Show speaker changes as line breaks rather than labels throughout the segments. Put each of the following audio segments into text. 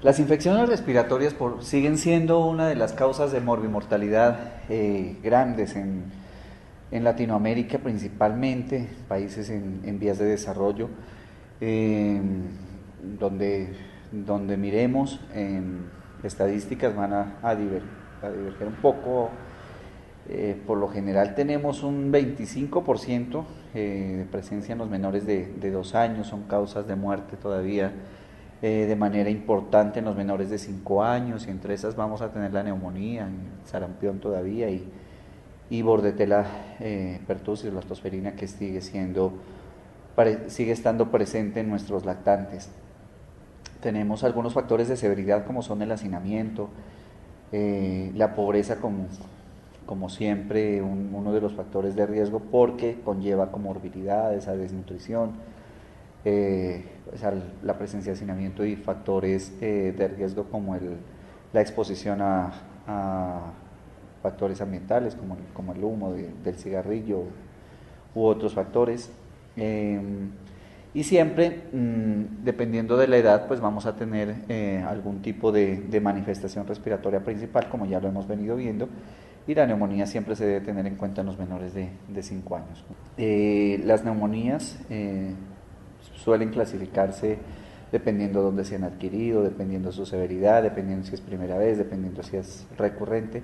Las infecciones respiratorias siguen siendo una de las causas de morbimortalidad grandes en Latinoamérica, principalmente países en vías de desarrollo, eh, donde, donde miremos estadísticas van a diverger un poco. Por lo general tenemos un 25% de presencia en los menores de 2 años, son causas de muerte todavía de manera importante en los menores de 5 años, y entre esas vamos a tener la neumonía, el sarampión todavía, y bordetela pertussis, la tosferina, que sigue estando presente en nuestros lactantes. Tenemos algunos factores de severidad como son el hacinamiento, la pobreza como siempre uno de los factores de riesgo, porque conlleva comorbilidades, a desnutrición, o sea, la presencia de hacinamiento y factores de riesgo como la exposición a factores ambientales como el humo del cigarrillo u otros factores. Eh, y siempre, dependiendo de la edad, pues vamos a tener algún tipo de manifestación respiratoria principal, como ya lo hemos venido viendo, y la neumonía siempre se debe tener en cuenta en los menores de 5 años. Las neumonías suelen clasificarse dependiendo de dónde se han adquirido, dependiendo de su severidad, dependiendo si es primera vez, dependiendo si es recurrente,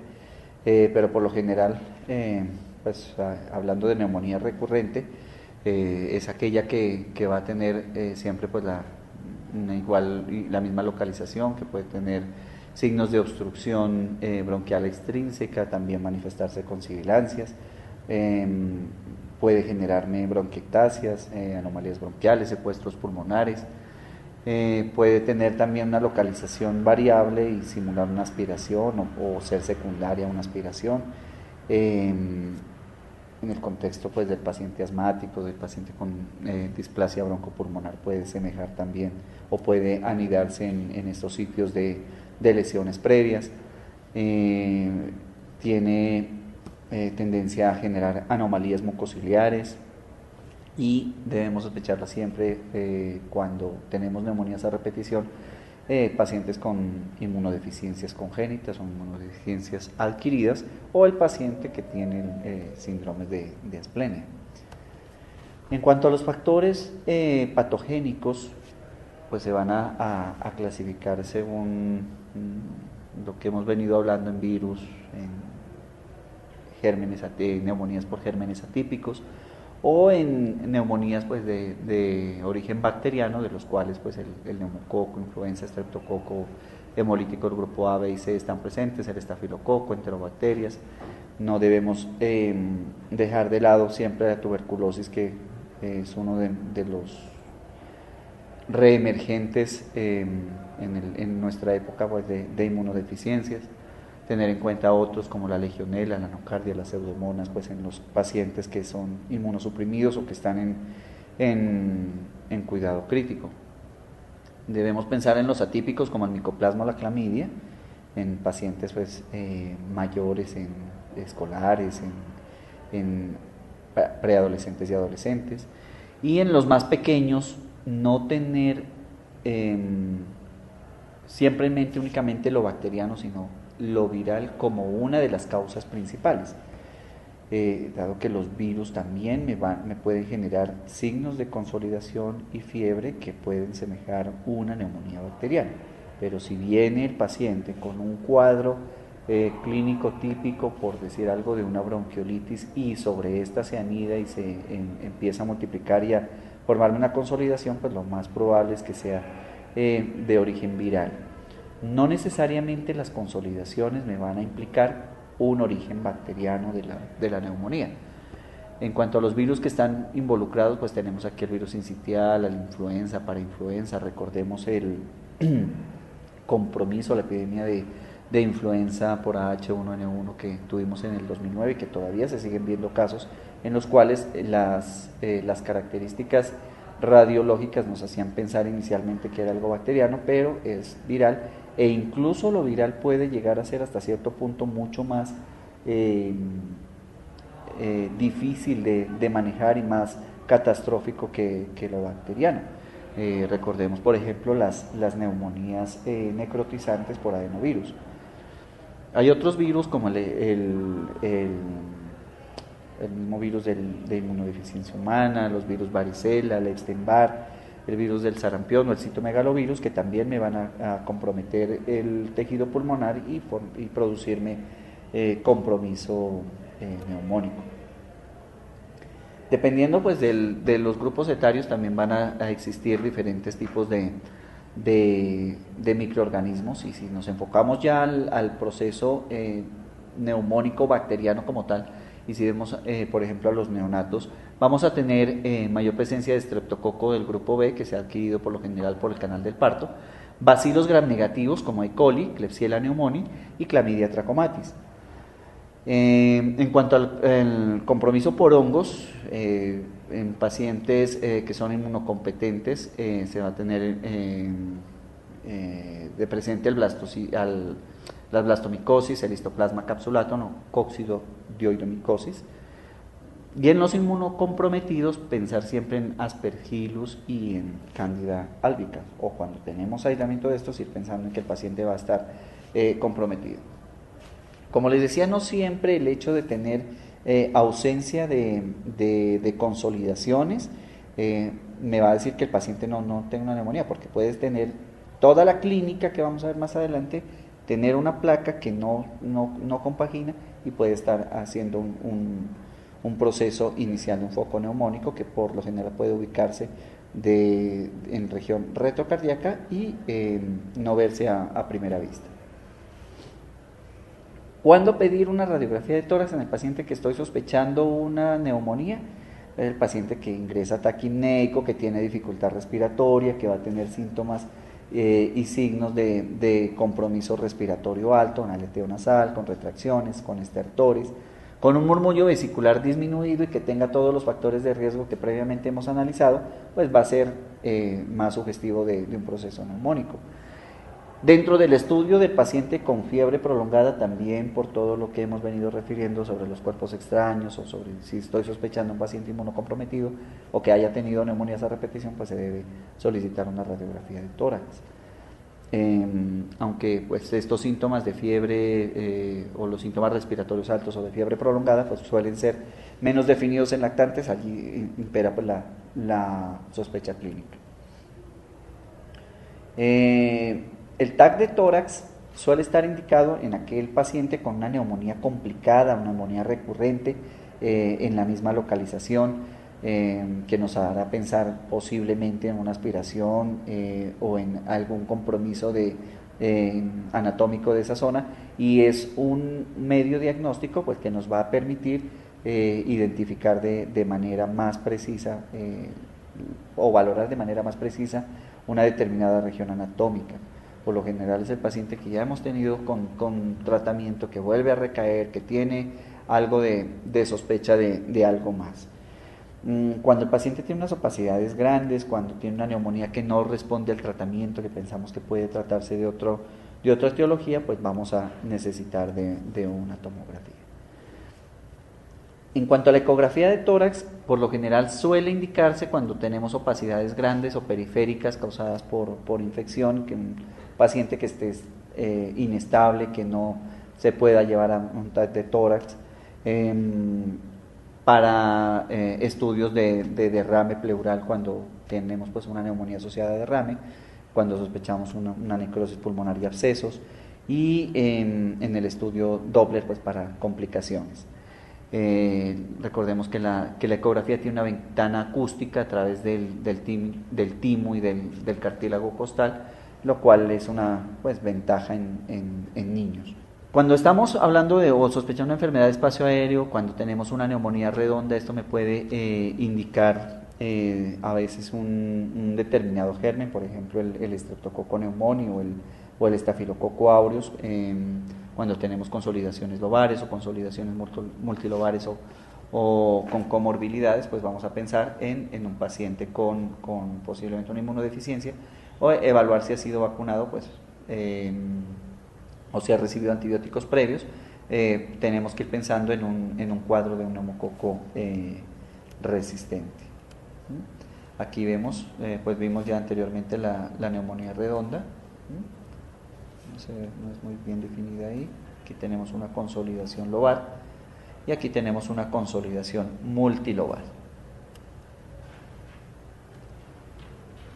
pero por lo general, pues hablando de neumonía recurrente, es aquella que va a tener siempre pues la misma localización, que puede tener signos de obstrucción bronquial extrínseca, también manifestarse con sibilancias, puede generarme bronquiectasias, anomalías bronquiales, secuestros pulmonares, puede tener también una localización variable y simular una aspiración o ser secundaria a una aspiración. En el contexto pues del paciente asmático, del paciente con displasia broncopulmonar, puede semejar también o puede anidarse en estos sitios de lesiones previas. Tiene tendencia a generar anomalías mucociliares, y debemos sospecharla siempre cuando tenemos neumonías a repetición, pacientes con inmunodeficiencias congénitas o inmunodeficiencias adquiridas, o el paciente que tiene síndromes de asplenia. En cuanto a los factores patogénicos, pues se van a clasificar según lo que hemos venido hablando en virus, en neumonías por gérmenes atípicos, o en neumonías pues de origen bacteriano, de los cuales pues el neumococo, influenza, estreptococo, hemolítico del grupo A, B y C están presentes, el estafilococo, enterobacterias. No debemos dejar de lado siempre la tuberculosis, que es uno de los reemergentes en nuestra época pues, de inmunodeficiencias. Tener en cuenta otros como la legionela, la nocardia, las pseudomonas, pues en los pacientes que son inmunosuprimidos o que están en cuidado crítico. Debemos pensar en los atípicos como el micoplasma o la clamidia, en pacientes pues, mayores, en escolares, en preadolescentes y adolescentes. Y en los más pequeños, no tener siempre en mente únicamente lo bacteriano, sino lo viral como una de las causas principales, dado que los virus también me pueden generar signos de consolidación y fiebre que pueden semejar una neumonía bacteriana. Pero si viene el paciente con un cuadro clínico típico, por decir algo, de una bronquiolitis, y sobre esta se anida y se empieza a multiplicar y a formar una consolidación, pues lo más probable es que sea de origen viral. No necesariamente las consolidaciones me van a implicar un origen bacteriano de la neumonía. En cuanto a los virus que están involucrados, pues tenemos aquí el virus sincitial, la influenza, parainfluenza. Recordemos el compromiso, la epidemia de influenza por H1N1 que tuvimos en el 2009, y que todavía se siguen viendo casos en los cuales las características radiológicas nos hacían pensar inicialmente que era algo bacteriano, pero es viral, e incluso lo viral puede llegar a ser hasta cierto punto mucho más difícil de manejar y más catastrófico que lo bacteriano. Recordemos, por ejemplo, las neumonías necrotizantes por adenovirus. Hay otros virus como el mismo virus de inmunodeficiencia humana, los virus varicela, el Epstein-Barr, el virus del sarampión o el citomegalovirus, que también me van a comprometer el tejido pulmonar y producirme compromiso neumónico. Dependiendo pues de los grupos etarios también van a existir diferentes tipos de microorganismos, y si nos enfocamos ya al proceso neumónico bacteriano como tal, y si vemos por ejemplo a los neonatos, vamos a tener mayor presencia de estreptococo del grupo B, que se ha adquirido por lo general por el canal del parto, bacilos gram negativos como E. coli, Klebsiella pneumoniae y Chlamydia trachomatis. En cuanto al compromiso por hongos, en pacientes que son inmunocompetentes se va a tener de presente la blastomicosis, el histoplasma capsulatum o coccidioidomicosis. Y en los inmunocomprometidos, pensar siempre en Aspergillus y en Candida albicans, o cuando tenemos aislamiento de estos, ir pensando en que el paciente va a estar comprometido. Como les decía, no siempre el hecho de tener ausencia de consolidaciones me va a decir que el paciente no tenga una neumonía, porque puedes tener toda la clínica que vamos a ver más adelante, tener una placa que no compagina y puede estar haciendo un proceso inicial de un foco neumónico que por lo general puede ubicarse en región retrocardíaca y no verse a primera vista. ¿Cuándo pedir una radiografía de tórax en el paciente que estoy sospechando una neumonía? El paciente que ingresa taquipneico, que tiene dificultad respiratoria, que va a tener síntomas y signos de compromiso respiratorio alto, un aleteo nasal, con retracciones, con estertores, con un murmullo vesicular disminuido y que tenga todos los factores de riesgo que previamente hemos analizado, pues va a ser más sugestivo de un proceso neumónico. Dentro del estudio del paciente con fiebre prolongada, también por todo lo que hemos venido refiriendo sobre los cuerpos extraños o sobre si estoy sospechando un paciente inmunocomprometido o que haya tenido neumonías a repetición, pues se debe solicitar una radiografía de tórax. Aunque pues estos síntomas de fiebre o los síntomas respiratorios altos o de fiebre prolongada pues suelen ser menos definidos en lactantes, allí impera pues la sospecha clínica. El TAC de tórax suele estar indicado en aquel paciente con una neumonía complicada, una neumonía recurrente en la misma localización, que nos hará pensar posiblemente en una aspiración o en algún compromiso anatómico de esa zona, y es un medio diagnóstico pues, que nos va a permitir identificar de manera más precisa o valorar de manera más precisa una determinada región anatómica. Por lo general es el paciente que ya hemos tenido con tratamiento, que vuelve a recaer, que tiene algo de sospecha de algo más. Cuando el paciente tiene unas opacidades grandes, cuando tiene una neumonía que no responde al tratamiento, que pensamos que puede tratarse de otra etiología, pues vamos a necesitar de una tomografía. En cuanto a la ecografía de tórax, por lo general suele indicarse cuando tenemos opacidades grandes o periféricas causadas por infección, que un paciente que esté inestable, que no se pueda llevar a un TAC de tórax, para estudios de derrame pleural cuando tenemos pues, una neumonía asociada a derrame, cuando sospechamos una necrosis pulmonar y abscesos, y en el estudio Doppler pues, para complicaciones. Recordemos que la ecografía tiene una ventana acústica a través del timo y del cartílago costal, lo cual es una pues, ventaja en niños. Cuando estamos hablando o sospechando una enfermedad de espacio aéreo, cuando tenemos una neumonía redonda, esto me puede indicar a veces un determinado germen, por ejemplo el Streptococcus pneumoniae o el Staphylococcus aureus, cuando tenemos consolidaciones lobares o consolidaciones multilobares o con comorbilidades, pues vamos a pensar en un paciente con posiblemente una inmunodeficiencia, o evaluar si ha sido vacunado pues, o si ha recibido antibióticos previos. Tenemos que ir pensando en un cuadro de un neumococo resistente. Aquí vemos, pues vimos ya anteriormente la neumonía redonda. No es muy bien definida ahí. Aquí tenemos una consolidación lobar y aquí tenemos una consolidación multilobar.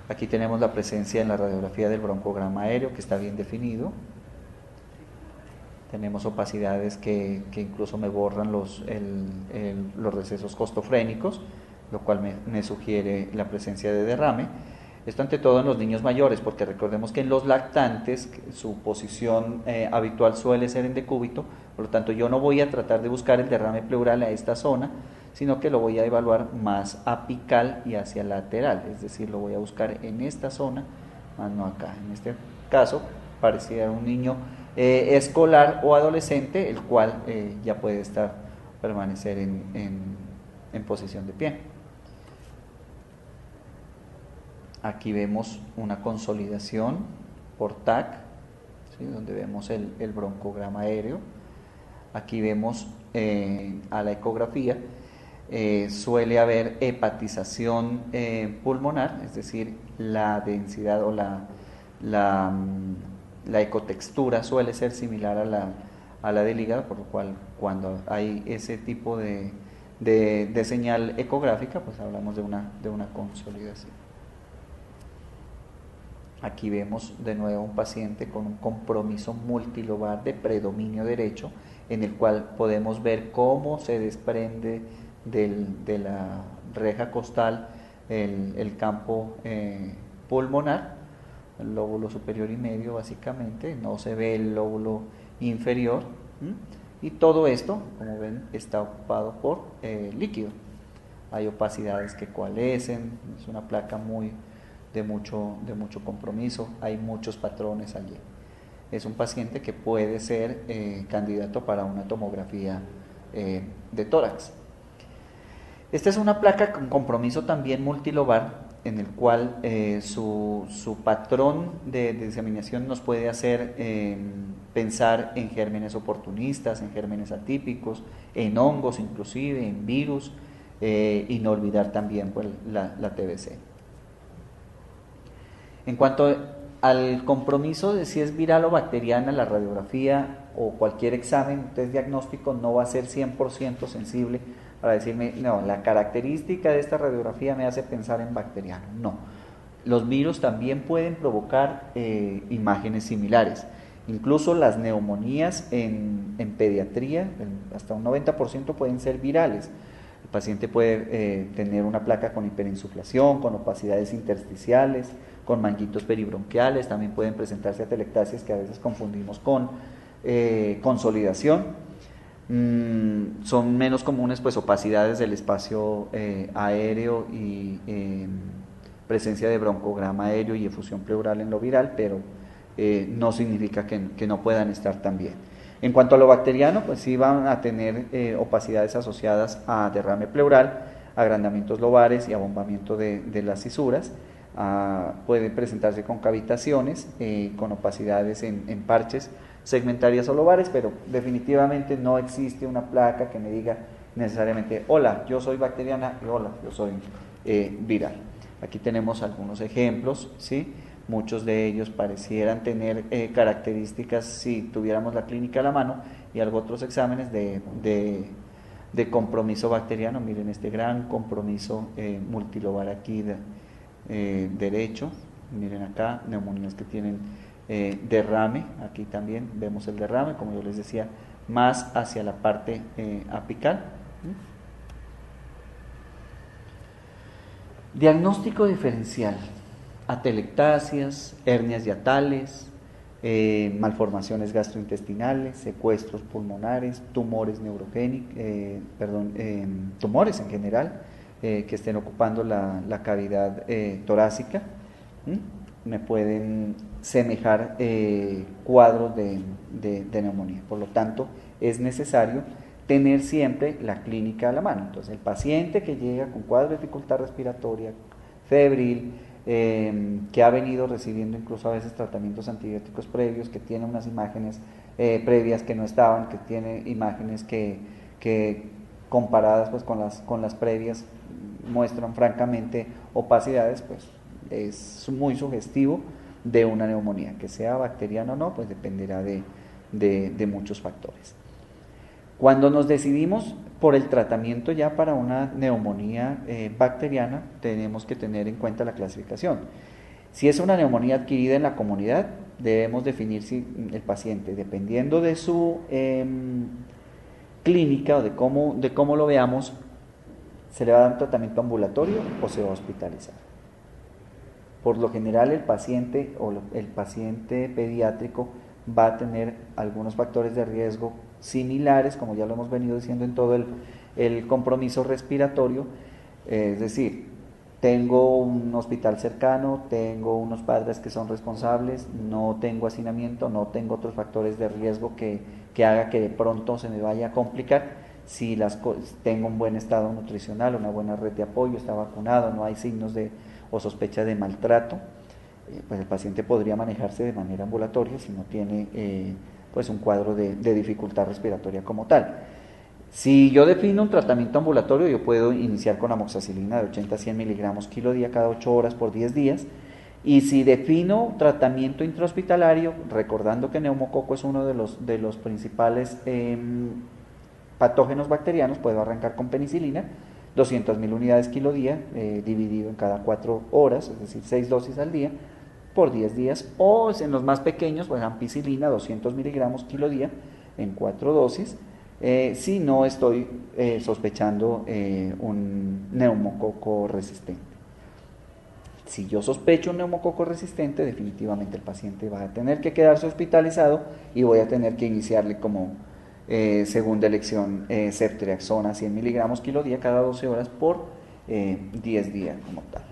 Aquí tenemos la presencia en la radiografía del broncograma aéreo, que está bien definido. Tenemos opacidades que incluso me borran los recesos costofrénicos, lo cual me sugiere la presencia de derrame. Esto ante todo en los niños mayores, porque recordemos que en los lactantes su posición habitual suele ser en decúbito, por lo tanto yo no voy a tratar de buscar el derrame pleural a esta zona, sino que lo voy a evaluar más apical y hacia lateral, es decir, lo voy a buscar en esta zona, más no acá. En este caso parecía un niño escolar o adolescente, el cual ya puede permanecer en posición de pie. Aquí vemos una consolidación por TAC, ¿sí? Donde vemos el broncograma aéreo. Aquí vemos a la ecografía, suele haber hepatización pulmonar, es decir, la densidad o la ecotextura suele ser similar a la del hígado, por lo cual cuando hay ese tipo de señal ecográfica, pues hablamos de una consolidación. Aquí vemos de nuevo un paciente con un compromiso multilobar de predominio derecho, en el cual podemos ver cómo se desprende de la reja costal el campo pulmonar, el lóbulo superior y medio básicamente, no se ve el lóbulo inferior, y todo esto, como ven, está ocupado por líquido. Hay opacidades que coalescen, es una placa de mucho compromiso, hay muchos patrones allí. Es un paciente que puede ser candidato para una tomografía de tórax. Esta es una placa con compromiso también multilobar, en el cual su patrón de diseminación nos puede hacer pensar en gérmenes oportunistas, en gérmenes atípicos, en hongos inclusive, en virus, y no olvidar también pues, la TBC. En cuanto al compromiso de si es viral o bacteriana, la radiografía o cualquier examen, test diagnóstico no va a ser 100% sensible para decirme, no, la característica de esta radiografía me hace pensar en bacteriano. No, los virus también pueden provocar imágenes similares. Incluso las neumonías en pediatría, hasta un 90% pueden ser virales. El paciente puede tener una placa con hiperinsuflación, con opacidades intersticiales, con manguitos peribronquiales, también pueden presentarse atelectasias que a veces confundimos con consolidación. Son menos comunes pues opacidades del espacio aéreo y presencia de broncograma aéreo y efusión pleural en lo viral, pero no significa que no puedan estar también. En cuanto a lo bacteriano, pues sí van a tener opacidades asociadas a derrame pleural, agrandamientos lobares y abombamiento de las cisuras. Pueden presentarse con cavitaciones, con opacidades en parches segmentarias o lobares, pero definitivamente no existe una placa que me diga necesariamente, hola, yo soy bacteriana y hola, yo soy viral. Aquí tenemos algunos ejemplos, ¿sí? Muchos de ellos parecieran tener características si tuviéramos la clínica a la mano y algunos otros exámenes de compromiso bacteriano. Miren este gran compromiso multilobar aquí derecho. Miren acá, neumonías que tienen derrame. Aquí también vemos el derrame, como yo les decía, más hacia la parte apical. Diagnóstico diferencial: atelectasias, hernias hiatales, malformaciones gastrointestinales, secuestros pulmonares, tumores tumores en general que estén ocupando la cavidad torácica. Me pueden semejar cuadros de neumonía. Por lo tanto, es necesario tener siempre la clínica a la mano. Entonces, el paciente que llega con cuadro de dificultad respiratoria, febril, que ha venido recibiendo incluso a veces tratamientos antibióticos previos, que tiene unas imágenes previas que no estaban, que tiene imágenes que comparadas pues con las previas muestran francamente opacidades, pues es muy sugestivo de una neumonía. Que sea bacteriana o no, pues dependerá de muchos factores. Cuando nos decidimos por el tratamiento ya para una neumonía bacteriana, tenemos que tener en cuenta la clasificación. Si es una neumonía adquirida en la comunidad, debemos definir si el paciente, dependiendo de su clínica o de cómo lo veamos, se le va a dar un tratamiento ambulatorio o se va a hospitalizar. Por lo general el paciente pediátrico va a tener algunos factores de riesgo similares, como ya lo hemos venido diciendo en todo el compromiso respiratorio, es decir, tengo un hospital cercano, tengo unos padres que son responsables, no tengo hacinamiento, no tengo otros factores de riesgo que haga que de pronto se me vaya a complicar. Si tengo un buen estado nutricional, una buena red de apoyo, está vacunado, no hay signos o sospecha de maltrato, pues el paciente podría manejarse de manera ambulatoria si no tiene pues un cuadro de dificultad respiratoria como tal. Si yo defino un tratamiento ambulatorio, yo puedo iniciar con amoxicilina de 80 a 100 miligramos kilo día cada 8 horas por 10 días. Y si defino tratamiento intrahospitalario, recordando que neumococo es uno de los principales patógenos bacterianos, puedo arrancar con penicilina, 200.000 unidades kilo día, dividido en cada 4 horas, es decir, 6 dosis al día, por 10 días. O en los más pequeños, pues ampicilina, 200 miligramos kilo día, en 4 dosis. Si no estoy sospechando un neumococo resistente. Si yo sospecho un neumococo resistente, definitivamente el paciente va a tener que quedarse hospitalizado y voy a tener que iniciarle como segunda elección ceftriaxona 100 miligramos kilo día cada 12 horas por 10 días como tal.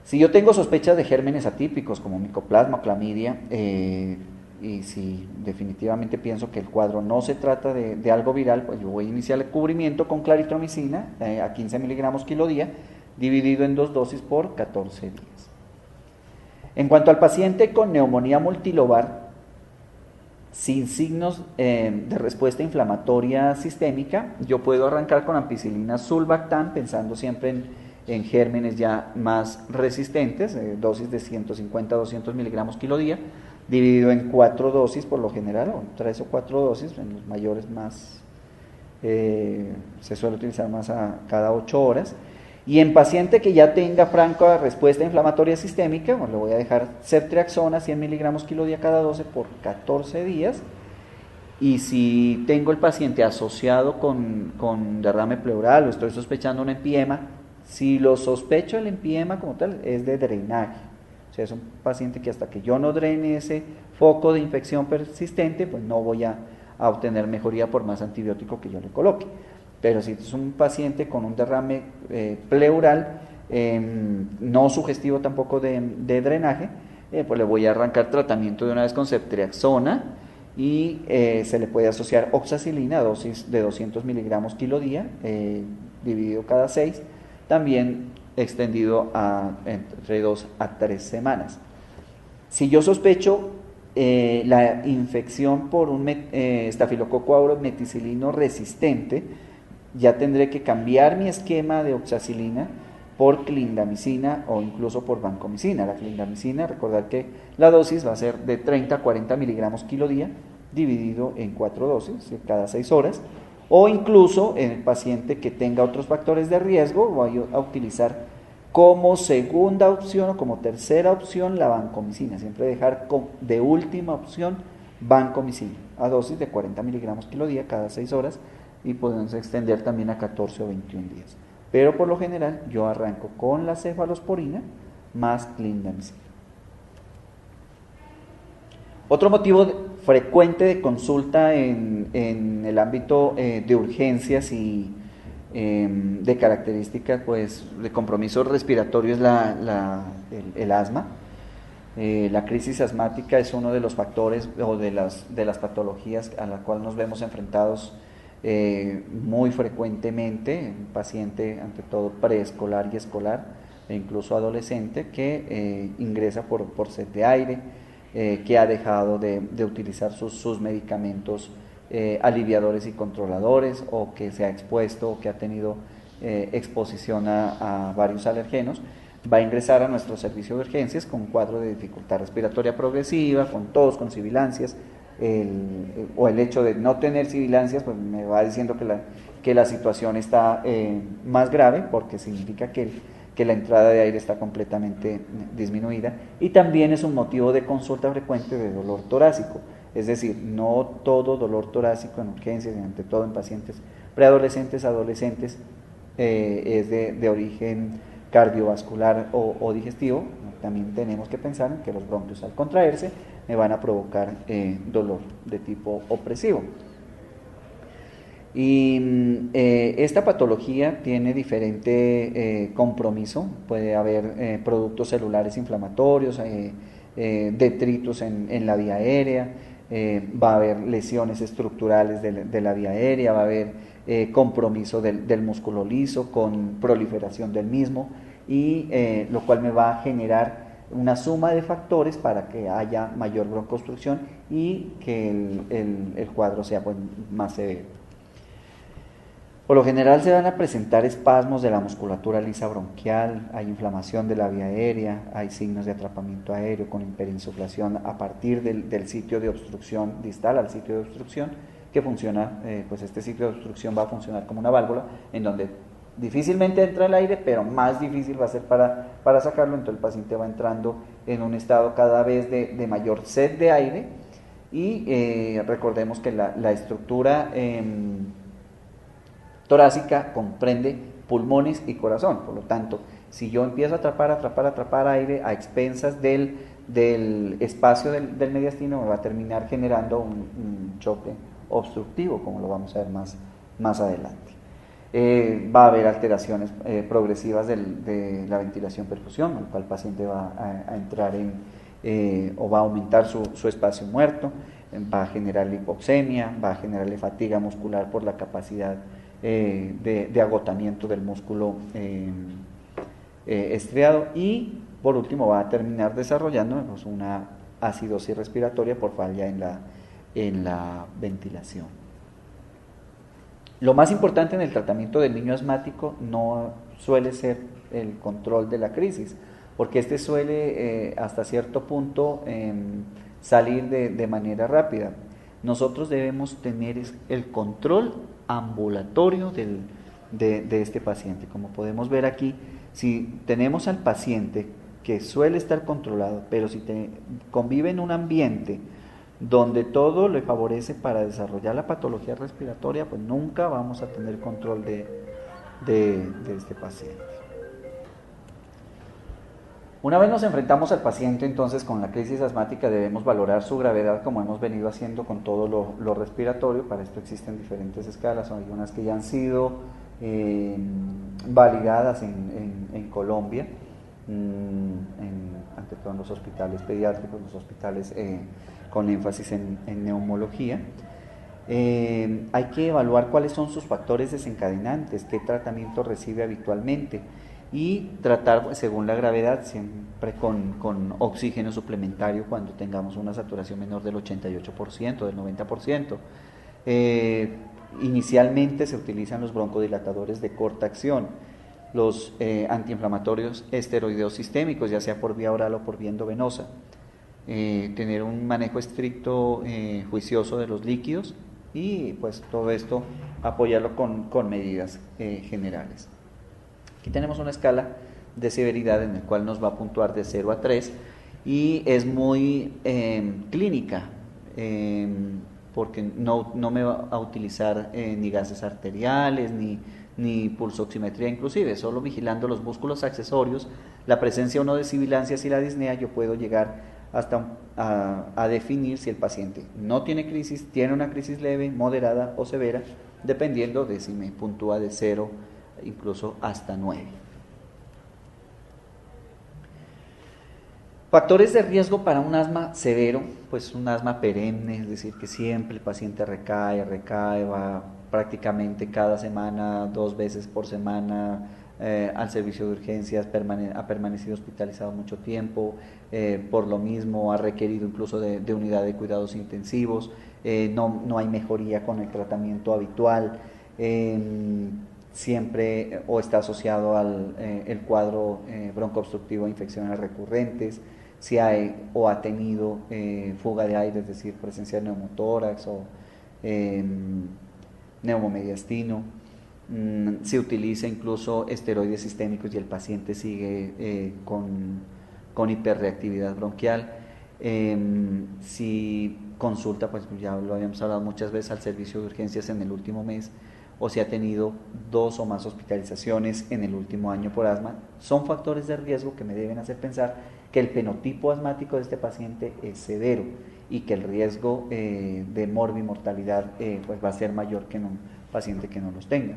Si yo tengo sospechas de gérmenes atípicos como micoplasma o clamidia, y si definitivamente pienso que el cuadro no se trata de algo viral, pues yo voy a iniciar el cubrimiento con claritromicina a 15 miligramos kilo día, dividido en 2 dosis por 14 días. En cuanto al paciente con neumonía multilobar, sin signos de respuesta inflamatoria sistémica, yo puedo arrancar con ampicilina sulbactam, pensando siempre en gérmenes ya más resistentes, dosis de 150 a 200 miligramos kilo día, dividido en 4 dosis por lo general, o 3 o 4 dosis, en los mayores más, se suele utilizar más a cada 8 horas. Y en paciente que ya tenga franca respuesta inflamatoria sistémica, pues le voy a dejar ceftriaxona 100 miligramos kilo día cada 12 por 14 días. Y si tengo el paciente asociado con derrame pleural o estoy sospechando un empiema, si lo sospecho el empiema como tal es de drenaje, o sea, es un paciente que hasta que yo no drene ese foco de infección persistente, pues no voy a obtener mejoría por más antibiótico que yo le coloque. Pero si es un paciente con un derrame pleural, no sugestivo tampoco de drenaje, pues le voy a arrancar tratamiento de una vez con ceftriaxona y se le puede asociar oxacilina, dosis de 200 miligramos kilo día, dividido cada 6, también extendido entre 2 a 3 semanas. Si yo sospecho la infección por un estafilococo aureus meticilino resistente, ya tendré que cambiar mi esquema de oxacilina por clindamicina o incluso por vancomicina. La clindamicina, recordar que la dosis va a ser de 30 a 40 miligramos kilo día, dividido en 4 dosis, cada 6 horas, o incluso en el paciente que tenga otros factores de riesgo, voy a utilizar como segunda opción o como tercera opción la vancomicina, siempre dejar de última opción vancomicina, a dosis de 40 miligramos kilo día cada 6 horas, y podemos extender también a 14 o 21 días. Pero por lo general yo arranco con la cefalosporina más clindamicina. Otro motivo frecuente de consulta en el ámbito de urgencias y de características pues, de compromiso respiratorio es el asma. La crisis asmática es uno de los factores o de las patologías a la cual nos vemos enfrentados muy frecuentemente, un paciente ante todo preescolar y escolar e incluso adolescente que ingresa por sed de aire, que ha dejado de utilizar sus medicamentos aliviadores y controladores, o que se ha expuesto o que ha tenido exposición a varios alergenos, va a ingresar a nuestro servicio de urgencias con un cuadro de dificultad respiratoria progresiva, con tos, con sibilancias, o el hecho de no tener sibilancias, pues me va diciendo que la situación está más grave, porque significa que la entrada de aire está completamente disminuida, y también es un motivo de consulta frecuente de dolor torácico. Es decir, no todo dolor torácico en urgencias, y ante todo en pacientes preadolescentes, adolescentes, es de origen cardiovascular o digestivo. También tenemos que pensar en que los bronquios, al contraerse, me van a provocar dolor de tipo opresivo. Y esta patología tiene diferente compromiso. Puede haber productos celulares inflamatorios, detritos en la vía aérea, va a haber lesiones estructurales de la vía aérea, va a haber compromiso del músculo liso con proliferación del mismo, y lo cual me va a generar una suma de factores para que haya mayor broncoobstrucción y que el cuadro sea pues más severo. Por lo general se van a presentar espasmos de la musculatura lisa bronquial, hay inflamación de la vía aérea, hay signos de atrapamiento aéreo con hiperinsuflación a partir del sitio de obstrucción distal al sitio de obstrucción, que funciona, pues este sitio de obstrucción va a funcionar como una válvula en donde difícilmente entra el aire, pero más difícil va a ser para sacarlo. Entonces el paciente va entrando en un estado cada vez de mayor sed de aire, y recordemos que la estructura torácica comprende pulmones y corazón. Por lo tanto, si yo empiezo a atrapar aire a expensas del espacio del mediastino, me va a terminar generando un choque obstructivo, como lo vamos a ver más adelante. Va a haber alteraciones progresivas de la ventilación-perfusión, el cual el paciente va a entrar o va a aumentar su espacio muerto, va a generar hipoxemia, va a generarle fatiga muscular por la capacidad de agotamiento del músculo estriado, y por último va a terminar desarrollando pues, una acidosis respiratoria por falla en la ventilación. Lo más importante en el tratamiento del niño asmático no suele ser el control de la crisis, porque este suele hasta cierto punto salir de manera rápida. Nosotros debemos tener el control ambulatorio de este paciente. Como podemos ver aquí, si tenemos al paciente que suele estar controlado, pero si convive en un ambiente donde todo le favorece para desarrollar la patología respiratoria, pues nunca vamos a tener control de este paciente. Una vez nos enfrentamos al paciente entonces con la crisis asmática, debemos valorar su gravedad, como hemos venido haciendo con todo lo respiratorio. Para esto existen diferentes escalas, hay unas que ya han sido validadas en Colombia, ante todo en los hospitales pediátricos, los hospitales con énfasis en neumología. Hay que evaluar cuáles son sus factores desencadenantes, qué tratamiento recibe habitualmente, y tratar según la gravedad, siempre con oxígeno suplementario cuando tengamos una saturación menor del 88%, del 90%. Inicialmente se utilizan los broncodilatadores de corta acción, los antiinflamatorios esteroideos sistémicos, ya sea por vía oral o por vía endovenosa. Tener un manejo estricto, juicioso de los líquidos, y pues todo esto apoyarlo con medidas generales. Aquí tenemos una escala de severidad en la cual nos va a puntuar de 0 a 3, y es muy clínica, porque no me va a utilizar ni gases arteriales, ni pulsoximetría inclusive, solo vigilando los músculos accesorios, la presencia o no de sibilancias y la disnea, yo puedo llegar hasta a definir si el paciente no tiene crisis, tiene una crisis leve, moderada o severa, dependiendo de si me puntúa de 0 incluso hasta 9. Factores de riesgo para un asma severo, pues un asma perenne, es decir, que siempre el paciente recae, va prácticamente cada semana, 2 veces por semana, al servicio de urgencias, ha permanecido hospitalizado mucho tiempo, por lo mismo ha requerido incluso de unidad de cuidados intensivos, no hay mejoría con el tratamiento habitual, siempre o está asociado al el cuadro broncoobstructivo de infecciones recurrentes, si hay o ha tenido fuga de aire, es decir, presencia de neumotórax o neumomediastino. Se utiliza incluso esteroides sistémicos y el paciente sigue con hiperreactividad bronquial. Si consulta, pues ya lo habíamos hablado muchas veces, al servicio de urgencias en el último mes, o si ha tenido 2 o más hospitalizaciones en el último año por asma, son factores de riesgo que me deben hacer pensar que el fenotipo asmático de este paciente es severo y que el riesgo de morbimortalidad pues va a ser mayor que en un paciente que no los tenga.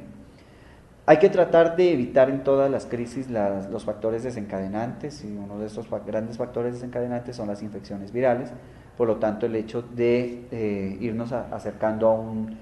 Hay que tratar de evitar en todas las crisis los factores desencadenantes, y uno de estos grandes factores desencadenantes son las infecciones virales. Por lo tanto, el hecho de irnos acercando a un